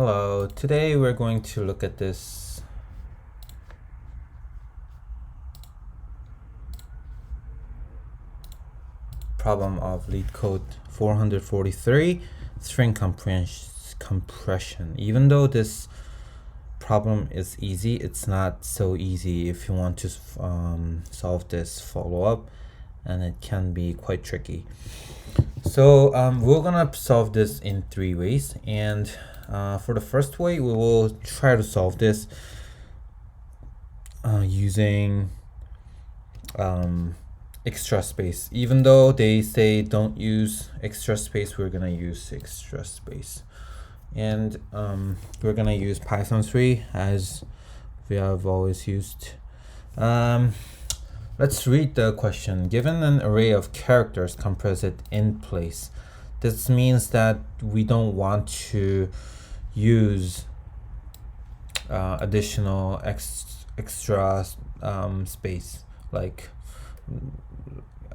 Hello, today we're going to look at this problem of Leetcode 443, string compression. Even though this problem is easy, it's not so easy if you want to solve this follow-up, and it can be quite tricky. So we're gonna solve this in 3 ways, and for the first way, we will try to solve this using extra space. Even though they say don't use extra space, we're gonna use extra space, and we're gonna use Python 3 as we have always used. Let's read the question. Given an array of characters, compress it in place. This means that we don't want to use additional extra space, like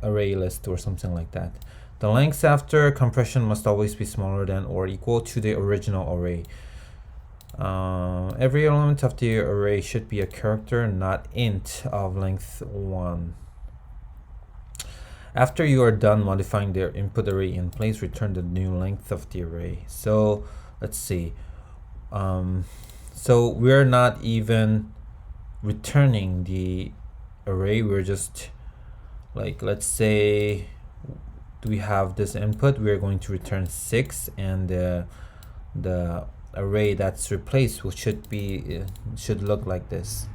array list or something like that. The length after compression must always be smaller than or equal to the original array. Every element of the array should be a character, not int, of length 1. After you are done modifying the input array in place, return the new length of the array. So let's see. So we're not even returning the array. We're just, like, let's say we have this input. We're going to return 6, and the array that's replaced should look like this.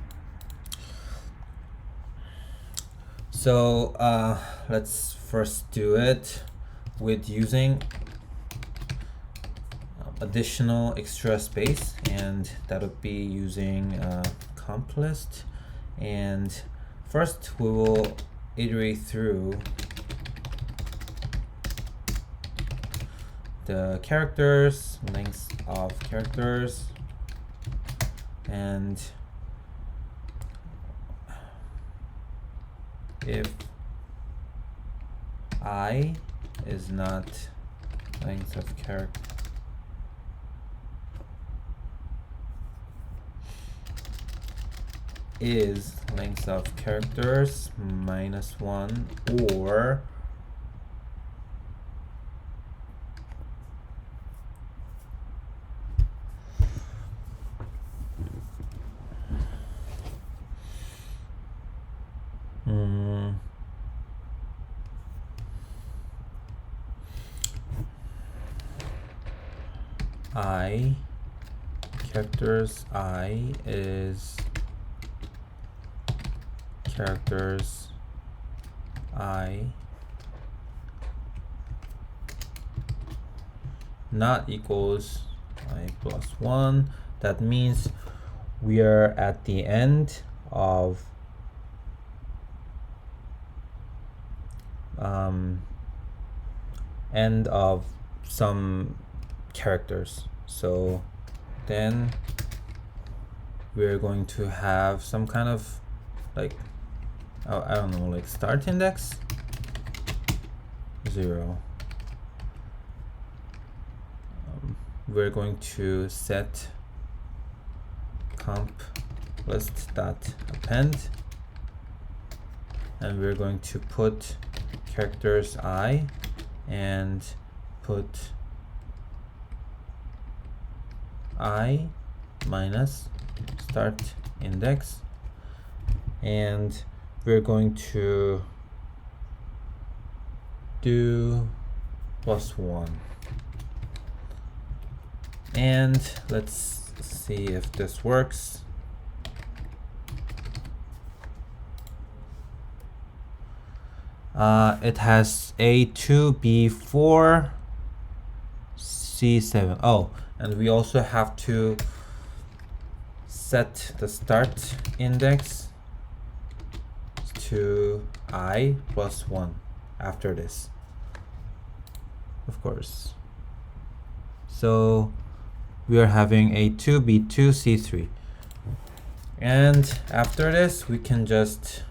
So let's first do it with using additional extra space, and that would be using comp list. And first we will iterate through the characters, lengths of characters, and if I is not length of character, is length of characters -1, or I characters I is characters I not equals I plus 1. That means we are at the end of some characters. So then we're going to have some kind of, like, I don't know, like start index 0. We're going to set comp list dot append, and we're going to put characters I and put I minus start index, and we're going to do +1. And let's see if this works. It has A2, B4, C7. Oh, and we also have to set the start index to I plus 1 after this, of course. So we are having A2, B2, C3. And after this, we can just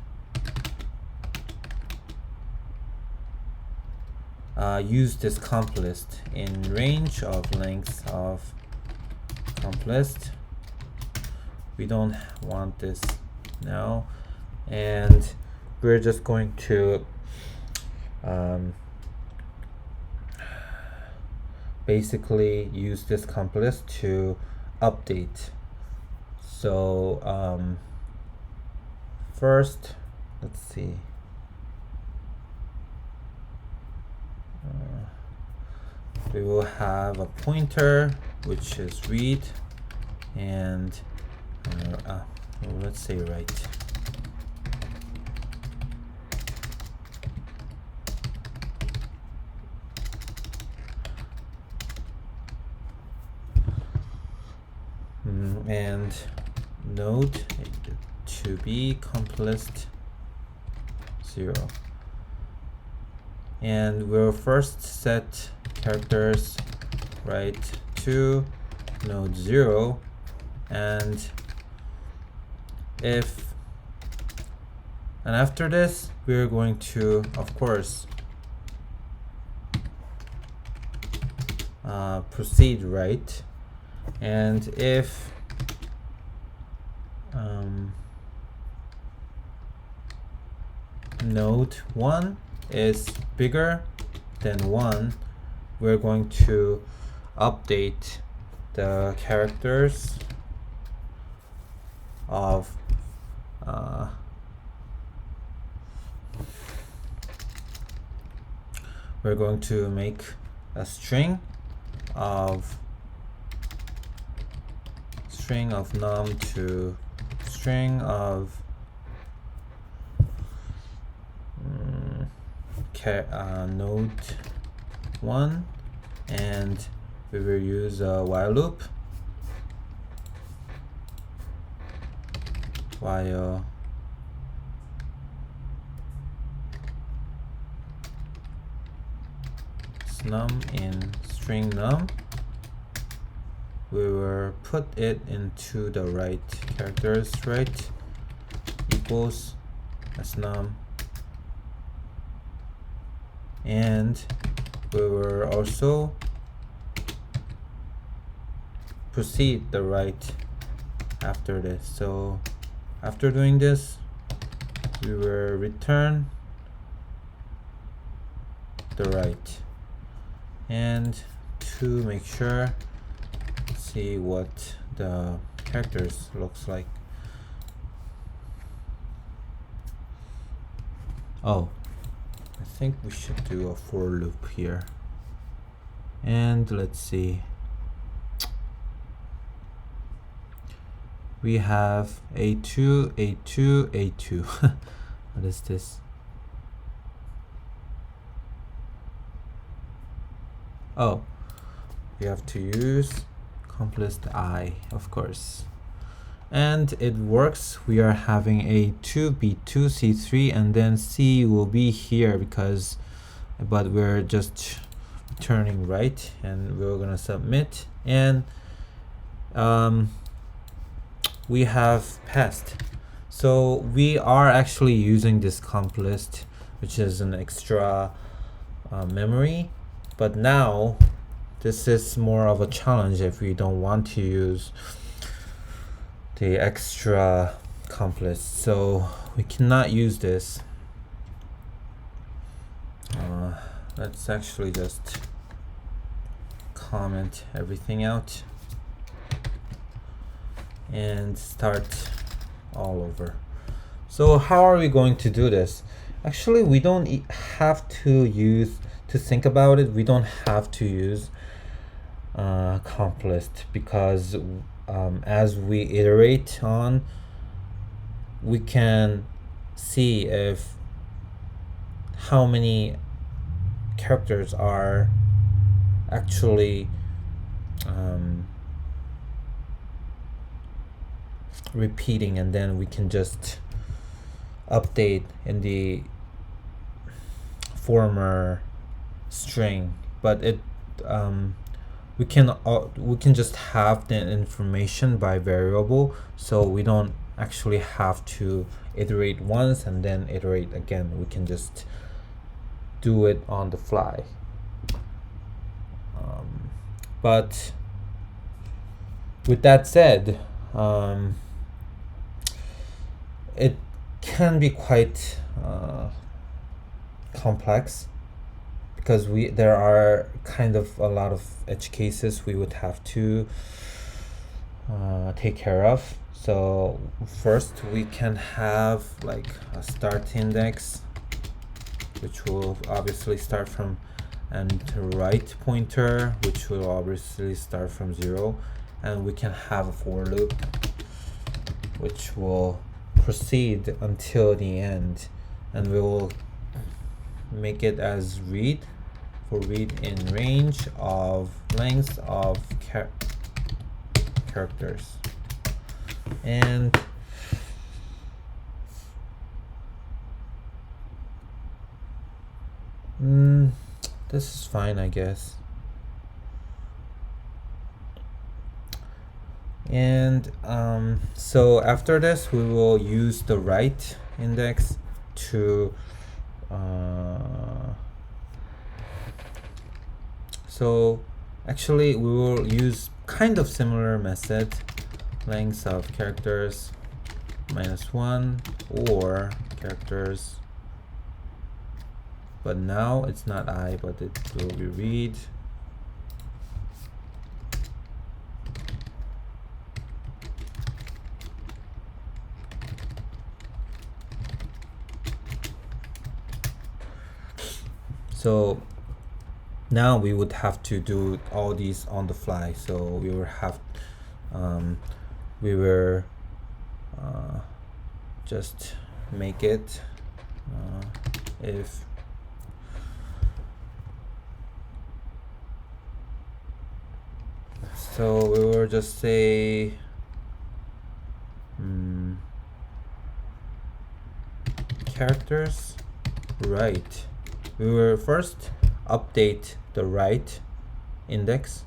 use this comp list in range of lengths of comp list. We don't want this now, and we're just going to basically use this comp list to update. So first, let's see. We will have a pointer which is read, and well, let's say write. And node to be comp list 0. And we'll first set characters right to node 0, and after this we're going to, of course, proceed right, and if node 1 is bigger than 1, we're going to update the characters of we're going to make a string of num to string of node 1, and we will use a while loop, while num in string num. We will put it into the right characters, right, equals num, and we will also proceed the right after this. So after doing this, we will return the right, and to make sure, see what the characters looks like. Oh, I think we should do a for loop here. And let's see. We have A2, A2, A2. What is this? Oh, we have to use comp list I, of course. And it works. We are having A2, B2, C3, and then C will be here but we're just returning right, and we're gonna submit, and we have passed. So we are actually using this comp list, which is an extra memory, but now this is more of a challenge if we don't want to use the extra comp list. So we cannot use this. Let's actually just comment everything out and start all over. So how are we going to do this? Actually, we don't have to think about it. We don't have to use comp list, because as we iterate on, we can see if how many characters are actually repeating, and then we can just update in the former string. But it we can just have the information by variable, so we don't actually have to iterate once and then iterate again. We can just do it on the fly. But with that said, it can be quite complex, because there are kind of a lot of edge cases we would have to take care of. So first we can have like a start index, which will obviously start from, and right pointer, which will obviously start from 0, and we can have a for loop which will proceed until the end, and we will make it as read, for read in range of length of characters. And this is fine, I guess. And so after this, we will use the right index to so actually we will use kind of similar method, length of characters -1 or characters, but now it's not I, but it will be read. So now we would have to do all these on the fly. So we will have just make it if so we will just say characters right. We will first update the right index,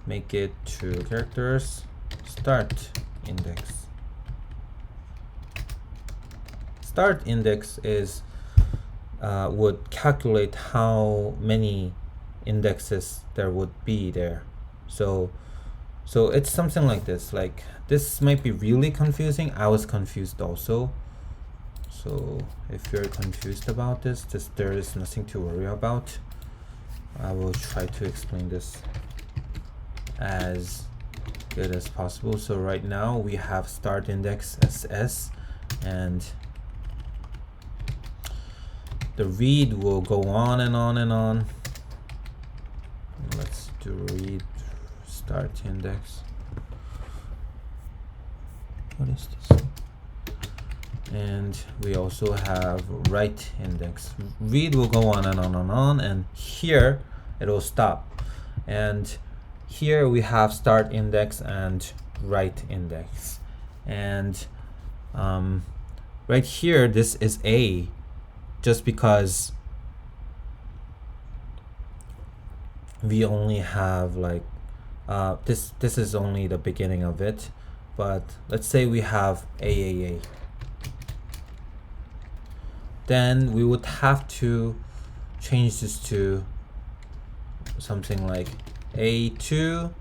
make it to characters start index. Start index is would calculate how many indexes there would be there. So it's something like this. Like, this might be really confusing. I was confused also. So if you're confused about this, there is nothing to worry about. I will try to explain this as good as possible. So right now we have start index SS, and the read will go on and on and on. Let's do read start index. What is this? And we also have right index. Read will go on and on and on, and here it will stop. And here we have start index and right index. And right here, this is A, just because we only have like this is only the beginning of it. But let's say we have AAA. Then we would have to change this to something like A2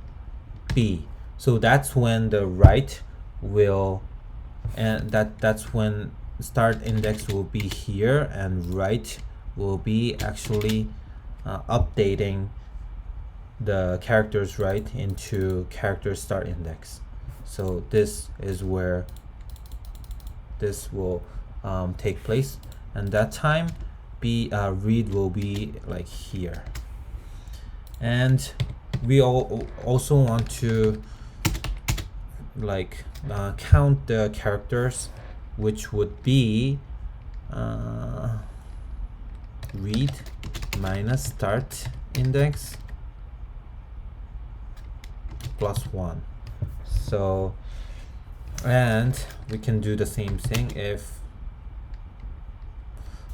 B. So that's when the right will, and that's when start index will be here, and right will be actually updating the characters right into character start index. So this is where this will take place. And that time read will be like here. And we also want to like count the characters, which would be read minus start index +1. So, and we can do the same thing if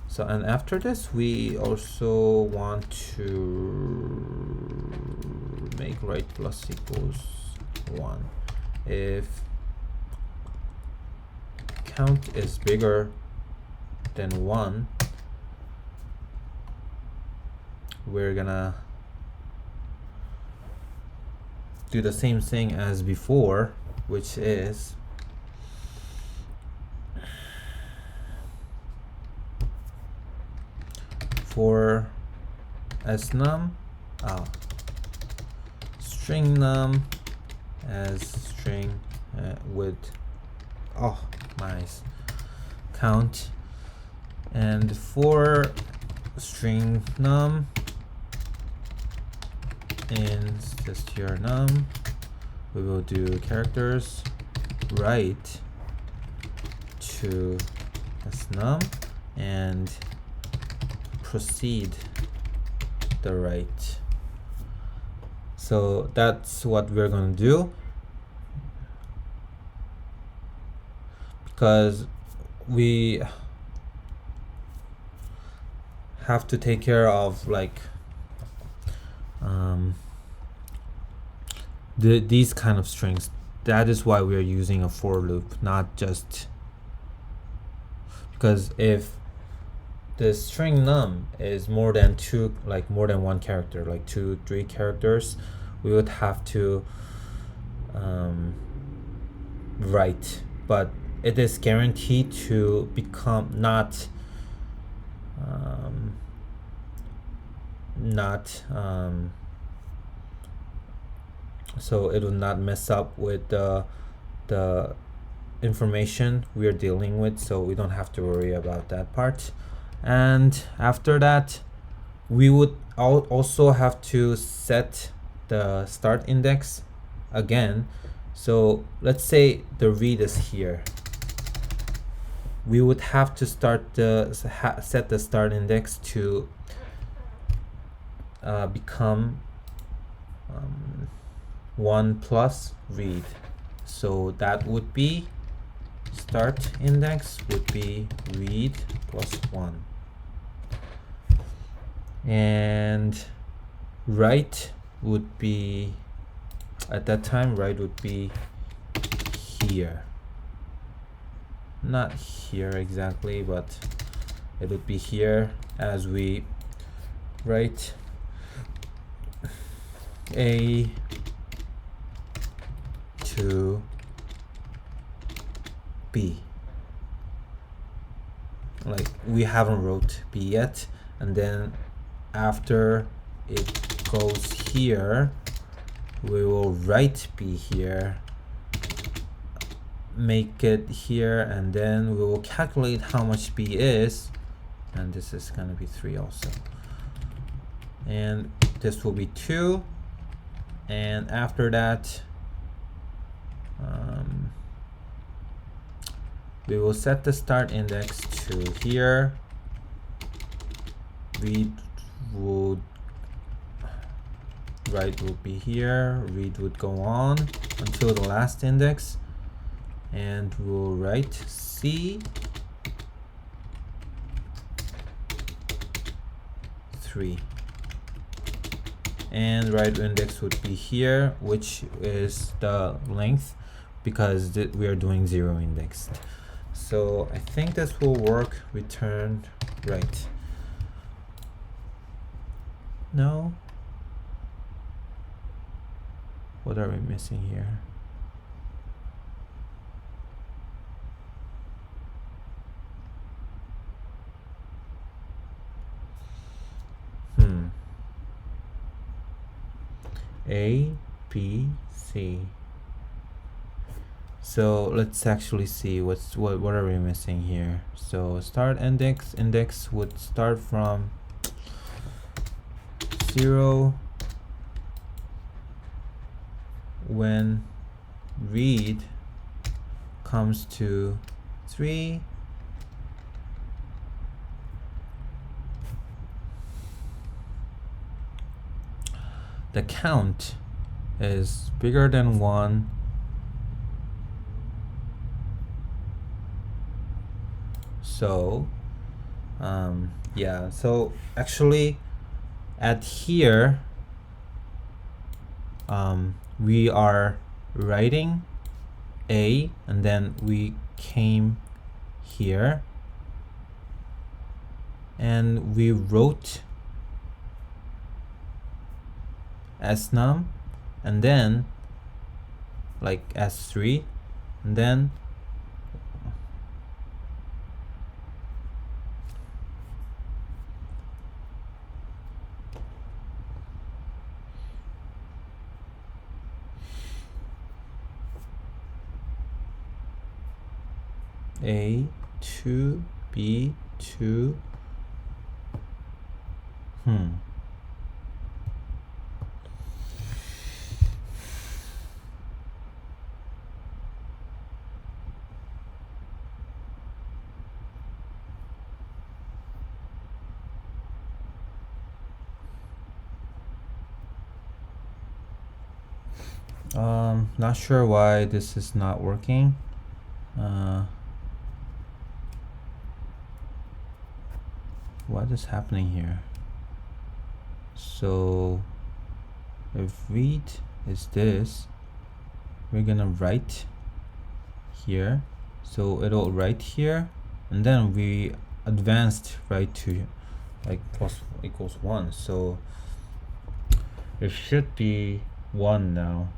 so. And after this, we also want to make right plus equals 1 if count is bigger than 1. We're gonna do the same thing as before, which is for snum, string num as string with nice count, and for string num in str num we will do characters write to snum and proceed the write. So that's what we're going to do, because we have to take care of like these kind of strings. That is why we are using a for loop, not just because if the string num is more than more than one character, like 2-3 characters, we would have to write, but it is guaranteed to become not so it will not mess up with the information we are dealing with, so we don't have to worry about that part. And after that, we would also have to set the start index again. So let's say the read is here. We would have to start set the start index to become 1 plus read. So that would be start index would be read plus 1. And write would be, at that time, write would be here. Not here exactly, but it would be here as we write A to B. Like we haven't wrote B yet, and then after it goes here, we will write B here, make it here, and then we will calculate how much B is, and this is gonna be 3 also, and this will be 2, and after that we will set the start index to here. Write would be here, read would go on until the last index, and we'll write C 3, and write index would be here, which is the length because we are doing 0 indexed. So I think this will work. Return right. No? What are we missing here? A, B, C. So let's actually see what are we missing here. So start index would start from 0 when read comes to 3, the count is bigger than 1, so yeah, so actually at here we are writing A, and then we came here and we wrote snum, and then like S3, and then A2, B2, not sure why this is not working. What is happening here? So if read is this, we're gonna write here, so it'll write here, and then we advanced right to like plus equals 1, so it should be 1 now.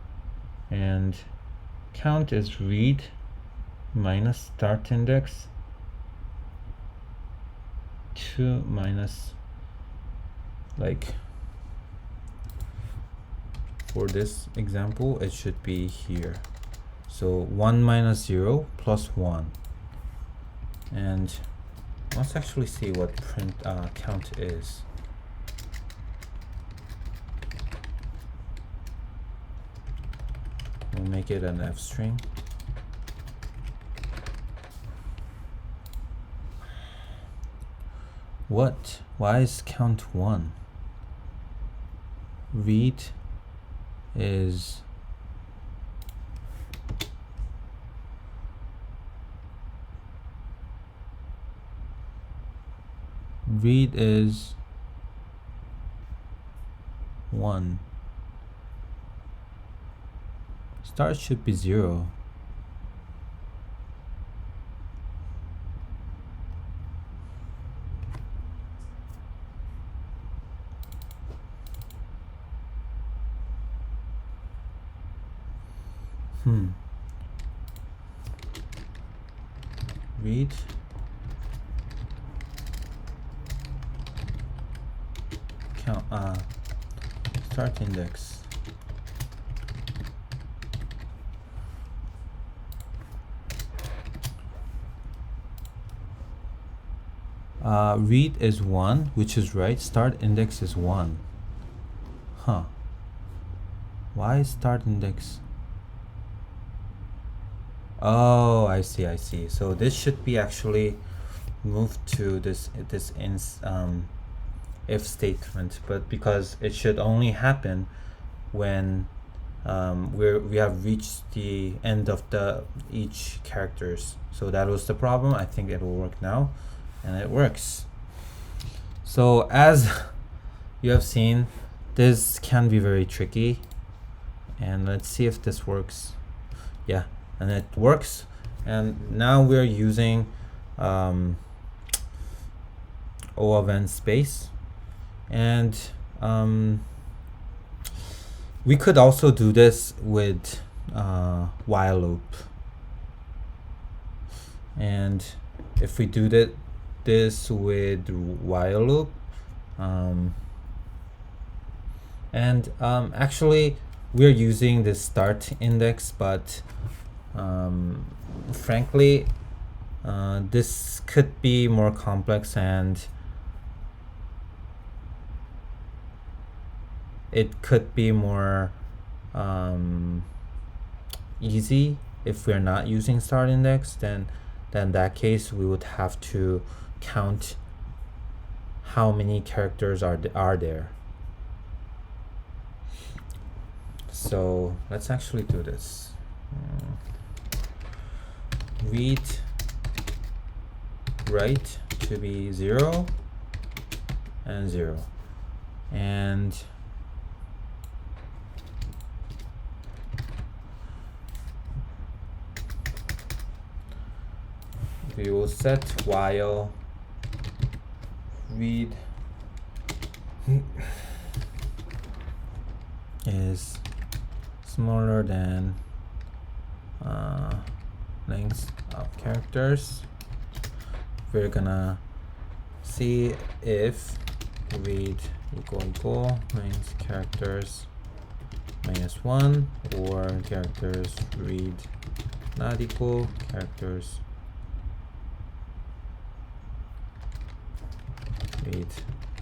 And count is read minus start index 2 minus, like for this example it should be here, so 1 minus 0 plus 1. And let's actually see what print count is. We'll make it an F string. What? Why is count 1? Read is read is 1. Start should be 0. Read count start index read is 1, which is right. Start index is 1. Why is start index? Oh, I see. So this should be actually moved to this if statement, but because it should only happen when we have reached the end of each characters. So that was the problem. I think it will work now, and it works. So as you have seen, this can be very tricky, and let's see if this works. Yeah, and it works. And now we're using O of n space, and we could also do this with while loop. And if we do this with while loop, actually we're using this start index, but frankly this could be more complex, and it could be more easy if we're not using start index. Then in that case we would have to count how many characters are there. So let's actually do this. Read write to be 0 and 0, and we will set while read is smaller than length of characters. We're gonna see if read equal length characters -1 or characters read not equal characters read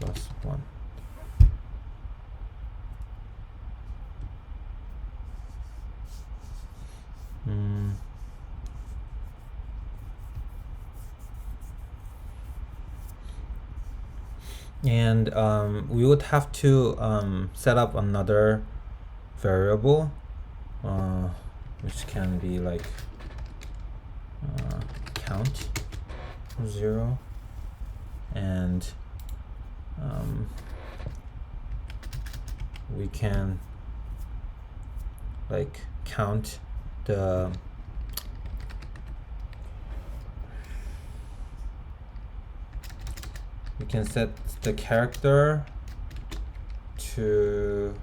+1. And we would have to set up another variable which can be like count 0, and we can like count the we can set the character to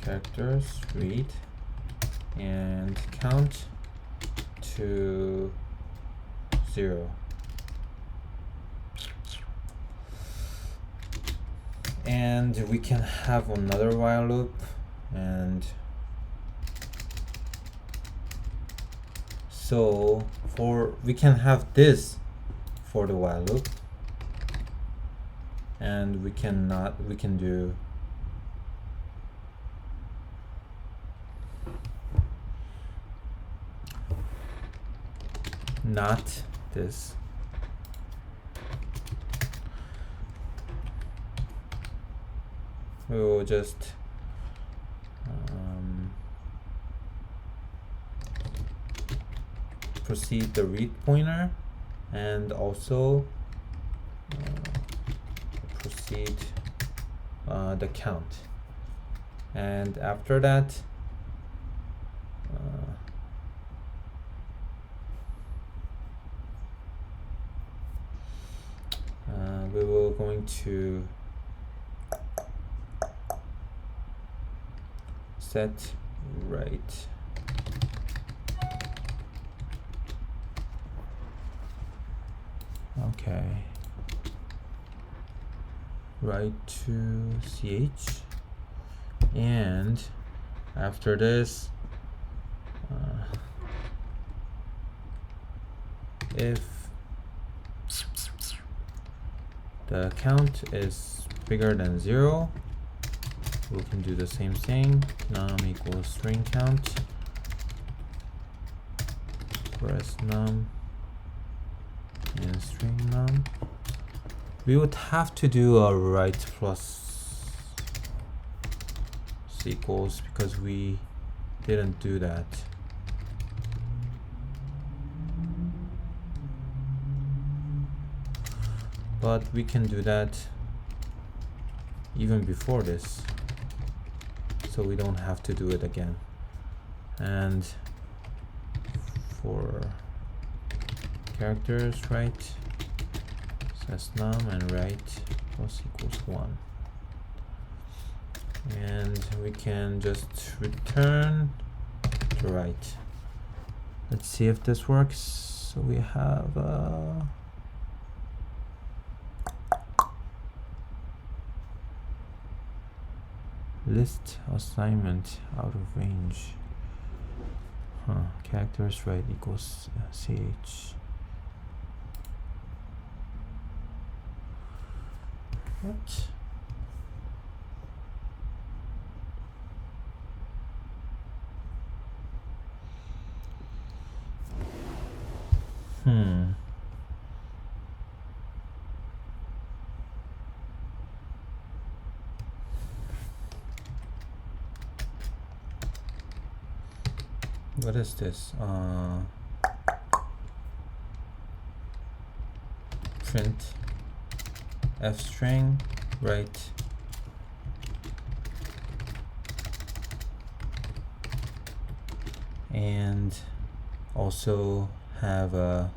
characters read and count to 0. And we can have another while loop, and so we can have this for the while loop, and we can do not this. We will just proceed the read pointer, and also proceed the count, and after that we will going to set right right to ch, and after this if the count is bigger than 0, we can do the same thing. Num equals string count, press num and string num. We would have to do a right plus equals because we didn't do that. But we can do that even before this, so we don't have to do it again. And for characters, right, says num and right plus equals 1. And we can just return the right. Let's see if this works. So we have list assignment out of range. Characters right equals ch. What? What is this? Print f string, right, and also have a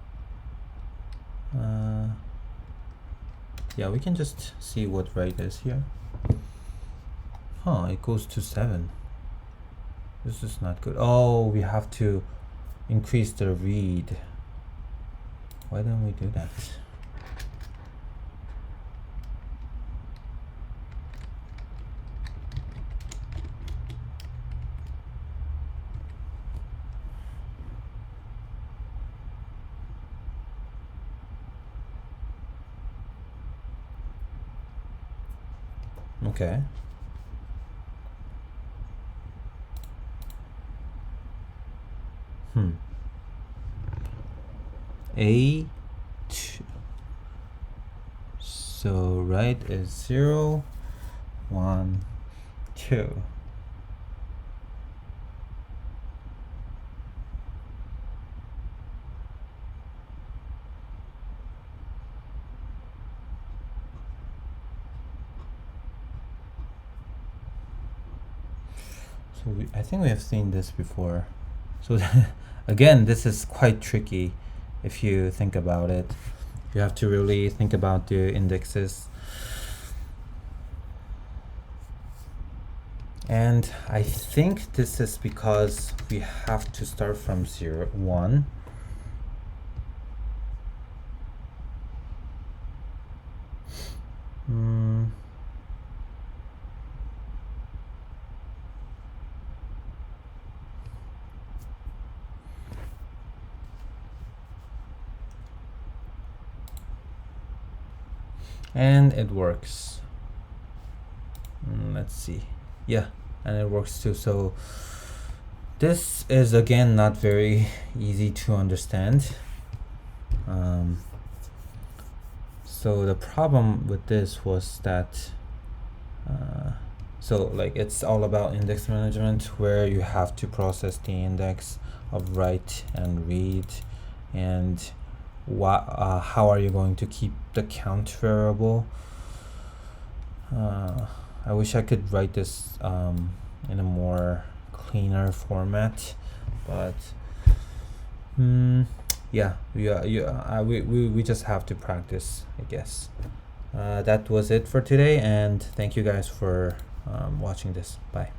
Yeah, we can just see what right is here. It goes to 7. This is not good. Oh, we have to increase the read. Why don't we do that? Okay. A2. So right is 0, 1, 2. So I think we have seen this before. So again, this is quite tricky if you think about it. You have to really think about the indexes. And I think this is because we have to start from 0, 1. And it works. Let's see. Yeah, and it works too. So this is again not very easy to understand. So the problem with this was that so like it's all about index management, where you have to process the index of write and read, and how are you going to keep the count variable. I wish I could write this in a more cleaner format, but yeah, we just have to practice, I guess. That was it for today, and thank you guys for watching this. Bye.